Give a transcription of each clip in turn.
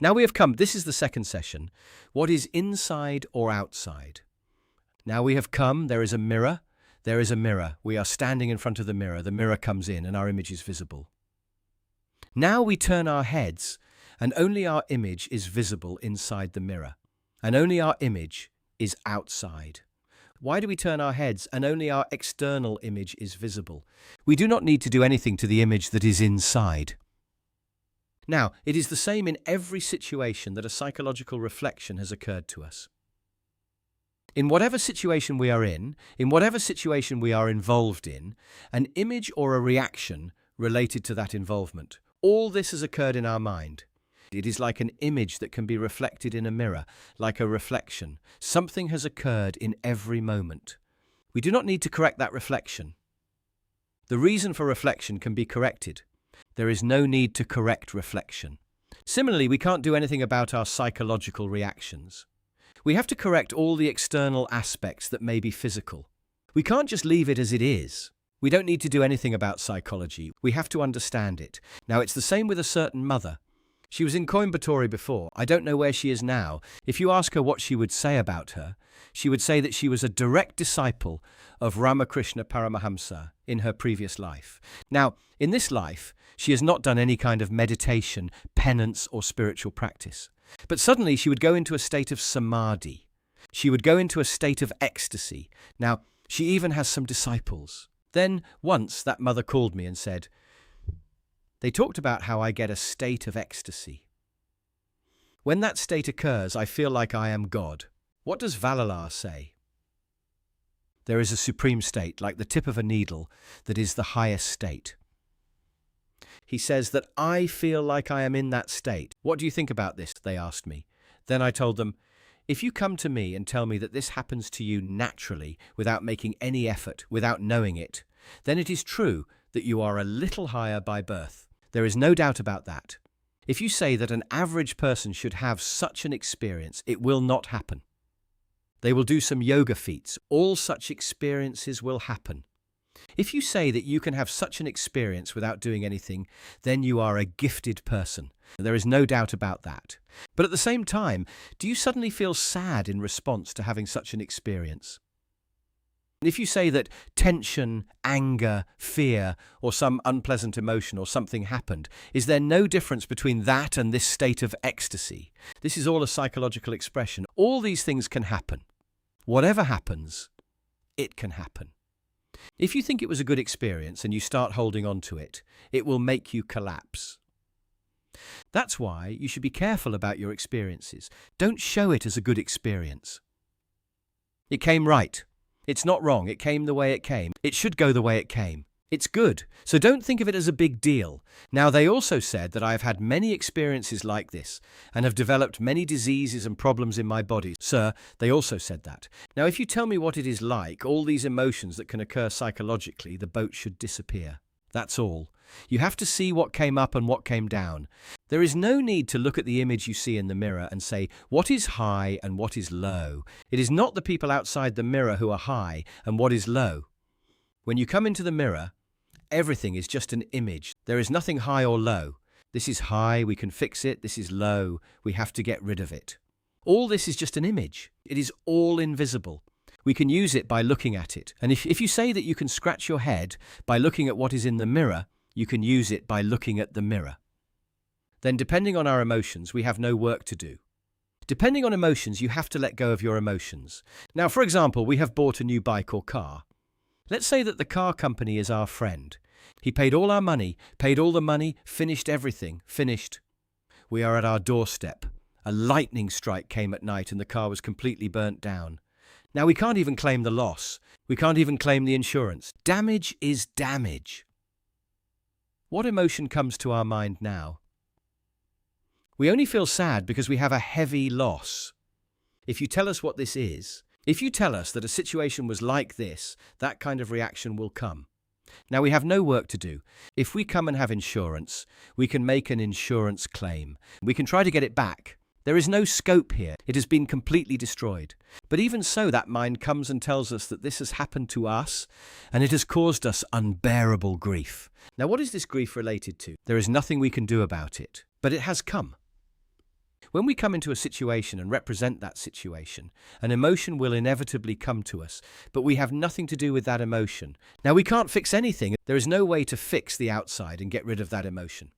Now we have come, this is the second session. What is inside or outside? Now we have come, there is a mirror. There is a mirror. We are standing in front of the mirror comes in and our image is visible. Now we turn our heads and only our image is visible inside the mirror. And only our image is outside. Why do we turn our heads and only our external image is visible? We do not need to do anything to the image that is inside. Now, it is the same in every situation that a psychological reflection has occurred to us. In whatever situation we are in whatever situation we are involved in, an image or a reaction related to that involvement. All this has occurred in our mind. It is like an image that can be reflected in a mirror, like a reflection. Something has occurred in every moment. We do not need to correct that reflection. The reason for reflection can be corrected. There is no need to correct reflection. Similarly, we can't do anything about our psychological reactions. We have to correct all the external aspects that may be physical. We can't just leave it as it is. We don't need to do anything about psychology. We have to understand it. Now, it's the same with a certain mother. She was in Coimbatore before. I don't know where she is now. If you ask her what she would say about her, she would say that she was a direct disciple of Ramakrishna Paramahamsa in her previous life. Now, in this life, she has not done any kind of meditation, penance, or spiritual practice. But suddenly she would go into a state of samadhi. She would go into a state of ecstasy. Now, she even has some disciples. Then, once, that mother called me and said, "They talked about how I get a state of ecstasy. When that state occurs, I feel like I am God." What does Valalar say? There is a supreme state, like the tip of a needle, that is the highest state. He says that I feel like I am in that state. What do you think about this? They asked me. Then I told them, if you come to me and tell me that this happens to you naturally, without making any effort, without knowing it, then it is true that you are a little higher by birth. There is no doubt about that. If you say that an average person should have such an experience, it will not happen. They will do some yoga feats. All such experiences will happen. If you say that you can have such an experience without doing anything, then you are a gifted person. There is no doubt about that. But at the same time, do you suddenly feel sad in response to having such an experience? If you say that tension, anger, fear, or some unpleasant emotion or something happened, is there no difference between that and this state of ecstasy? This is all a psychological expression. All these things can happen. Whatever happens, it can happen. If you think it was a good experience and you start holding on to it, it will make you collapse. That's why you should be careful about your experiences. Don't show it as a good experience. It came right. It's not wrong. It came the way it came. It should go the way it came. It's good. So don't think of it as a big deal. Now, they also said that I have had many experiences like this and have developed many diseases and problems in my body. Sir, they also said that. Now, if you tell me what it is like, all these emotions that can occur psychologically, the boat should disappear. That's all. You have to see what came up and what came down. There is no need to look at the image you see in the mirror and say, what is high and what is low? It is not the people outside the mirror who are high and what is low. When you come into the mirror, everything is just an image. There is nothing high or low. This is high, we can fix it. This is low, we have to get rid of it. All this is just an image. It is all invisible. We can use it by looking at it. And if you say that you can scratch your head by looking at what is in the mirror, you can use it by looking at the mirror. Then, depending on our emotions, we have no work to do. Depending on emotions, you have to let go of your emotions. Now, for example, we have bought a new bike or car. Let's say that the car company is our friend. He paid all our money, paid all the money, finished everything, finished. We are at our doorstep. A lightning strike came at night and the car was completely burnt down. Now, we can't even claim the loss. We can't even claim the insurance. Damage is damage. What emotion comes to our mind now? We only feel sad because we have a heavy loss. If you tell us what this is, if you tell us that a situation was like this, that kind of reaction will come. Now, we have no work to do. If we come and have insurance, we can make an insurance claim. We can try to get it back. There is no scope here. It has been completely destroyed. But even so, that mind comes and tells us that this has happened to us and it has caused us unbearable grief. Now, what is this grief related to? There is nothing we can do about it, but it has come. When we come into a situation and represent that situation, an emotion will inevitably come to us, but we have nothing to do with that emotion. Now, we can't fix anything. There is no way to fix the outside and get rid of that emotion.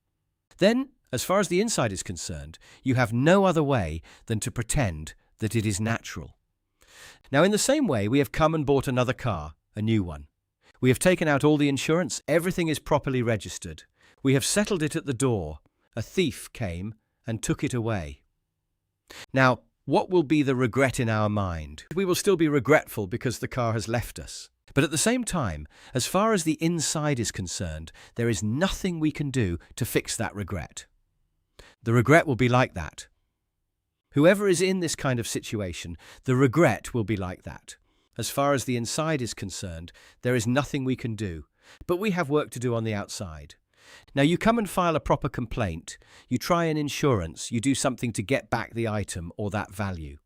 Then, as far as the inside is concerned, you have no other way than to pretend that it is natural. Now, in the same way, we have come and bought another car, a new one. We have taken out all the insurance, everything is properly registered. We have settled it at the door. A thief came and took it away. Now, what will be the regret in our mind? We will still be regretful because the car has left us. But at the same time, as far as the inside is concerned, there is nothing we can do to fix that regret. The regret will be like that. Whoever is in this kind of situation, the regret will be like that. As far as the inside is concerned, there is nothing we can do, but we have work to do on the outside. Now, you come and file a proper complaint, you try an insurance, you do something to get back the item or that value.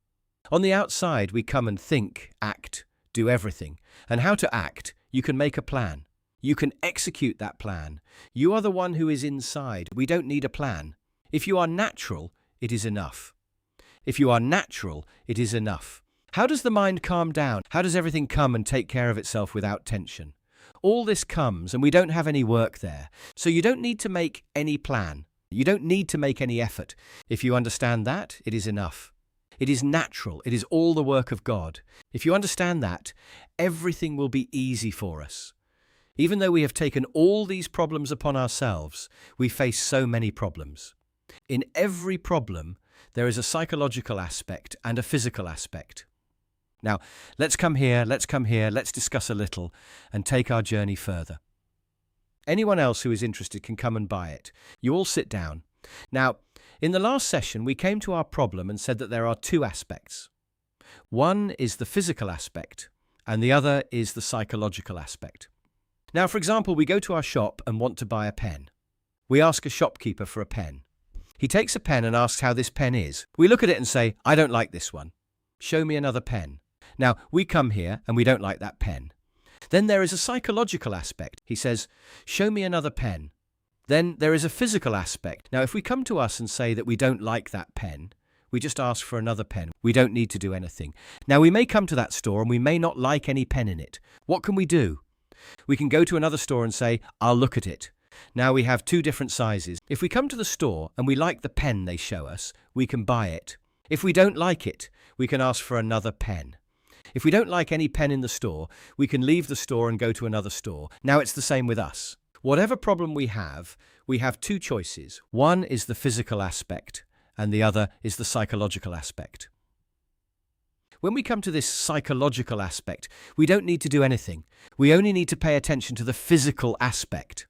On the outside, we come and think, act, do everything. And how to act, you can make a plan. You can execute that plan. You are the one who is inside. We don't need a plan. If you are natural, it is enough. If you are natural, it is enough. How does the mind calm down? How does everything come and take care of itself without tension? All this comes and we don't have any work there. So you don't need to make any plan. You don't need to make any effort. If you understand that, it is enough. It is natural. It is all the work of God. If you understand that, everything will be easy for us. Even though we have taken all these problems upon ourselves, we face so many problems. In every problem, there is a psychological aspect and a physical aspect. Now, let's come here, let's discuss a little and take our journey further. Anyone else who is interested can come and buy it. You all sit down. Now, in the last session, we came to our problem and said that there are two aspects. One is the physical aspect, and the other is the psychological aspect. Now, for example, we go to our shop and want to buy a pen. We ask a shopkeeper for a pen. He takes a pen and asks how this pen is. We look at it and say, I don't like this one. Show me another pen. Now, we come here and we don't like that pen. Then there is a psychological aspect. He says, show me another pen. Then there is a physical aspect. Now, if we come to us and say that we don't like that pen, we just ask for another pen. We don't need to do anything. Now, we may come to that store and we may not like any pen in it. What can we do? We can go to another store and say, I'll look at it. Now we have two different sizes. If we come to the store and we like the pen they show us, we can buy it. If we don't like it, we can ask for another pen. If we don't like any pen in the store, we can leave the store and go to another store. Now it's the same with us. Whatever problem we have two choices. One is the physical aspect, and the other is the psychological aspect. When we come to this psychological aspect, we don't need to do anything. We only need to pay attention to the physical aspect.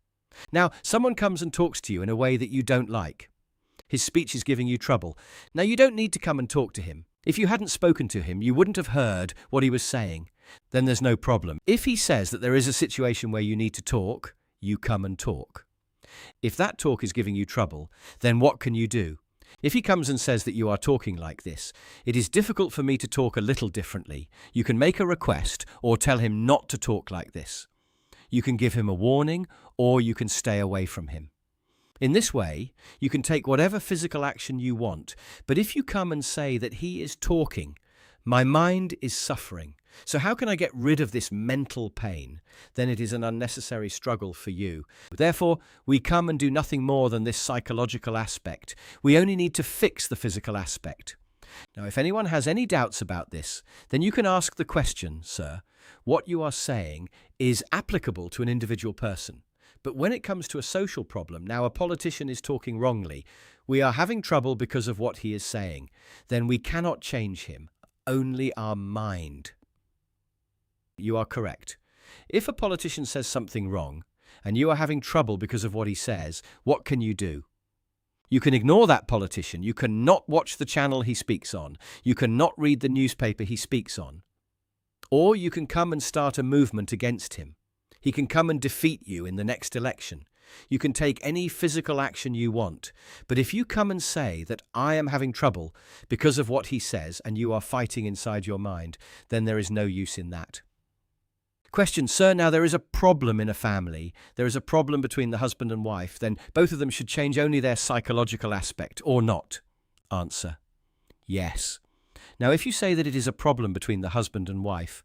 Now, someone comes and talks to you in a way that you don't like. His speech is giving you trouble. Now, you don't need to come and talk to him. If you hadn't spoken to him, you wouldn't have heard what he was saying. Then there's no problem. If he says that there is a situation where you need to talk, you come and talk. If that talk is giving you trouble, then what can you do? If he comes and says that you are talking like this, it is difficult for me to talk a little differently. You can make a request or tell him not to talk like this. You can give him a warning or you can stay away from him. In this way, you can take whatever physical action you want, but if you come and say that he is talking, my mind is suffering, so how can I get rid of this mental pain? Then it is an unnecessary struggle for you. Therefore, we come and do nothing more than this psychological aspect. We only need to fix the physical aspect. Now, if anyone has any doubts about this, then you can ask the question, sir, what you are saying is applicable to an individual person. But when it comes to a social problem, now a politician is talking wrongly, we are having trouble because of what he is saying, then we cannot change him, only our mind. You are correct. If a politician says something wrong, and you are having trouble because of what he says, what can you do? You can ignore that politician. You cannot watch the channel he speaks on. You cannot read the newspaper he speaks on. Or you can come and start a movement against him. He can come and defeat you in the next election. You can take any physical action you want. But if you come and say that I am having trouble because of what he says and you are fighting inside your mind, then there is no use in that. Question, sir, now there is a problem in a family. There is a problem between the husband and wife. Then both of them should change only their psychological aspect or not. Answer: yes. Now, if you say that it is a problem between the husband and wife,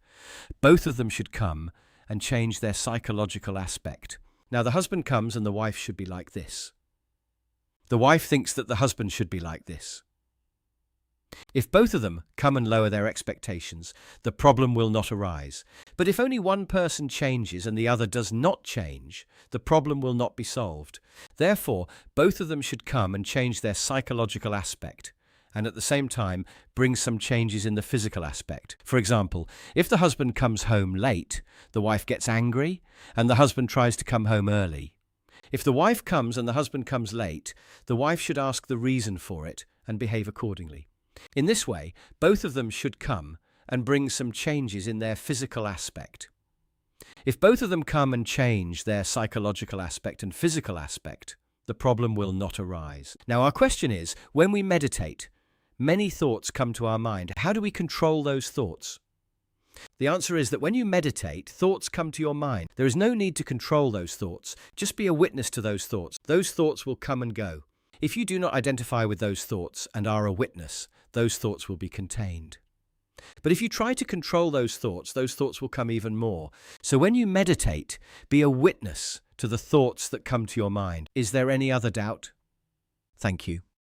both of them should come and change their psychological aspect. Now, the husband comes and the wife should be like this. The wife thinks that the husband should be like this. If both of them come and lower their expectations, the problem will not arise. But if only one person changes and the other does not change, the problem will not be solved. Therefore, both of them should come and change their psychological aspect, and at the same time bring some changes in the physical aspect. For example, if the husband comes home late, the wife gets angry, and the husband tries to come home early. If the wife comes and the husband comes late, the wife should ask the reason for it and behave accordingly. In this way, both of them should come and bring some changes in their physical aspect. If both of them come and change their psychological aspect and physical aspect, the problem will not arise. Now, our question is, when we meditate, many thoughts come to our mind. How do we control those thoughts? The answer is that when you meditate, thoughts come to your mind. There is no need to control those thoughts. Just be a witness to those thoughts. Those thoughts will come and go. If you do not identify with those thoughts and are a witness, those thoughts will be contained. But if you try to control those thoughts will come even more. So when you meditate, be a witness to the thoughts that come to your mind. Is there any other doubt? Thank you.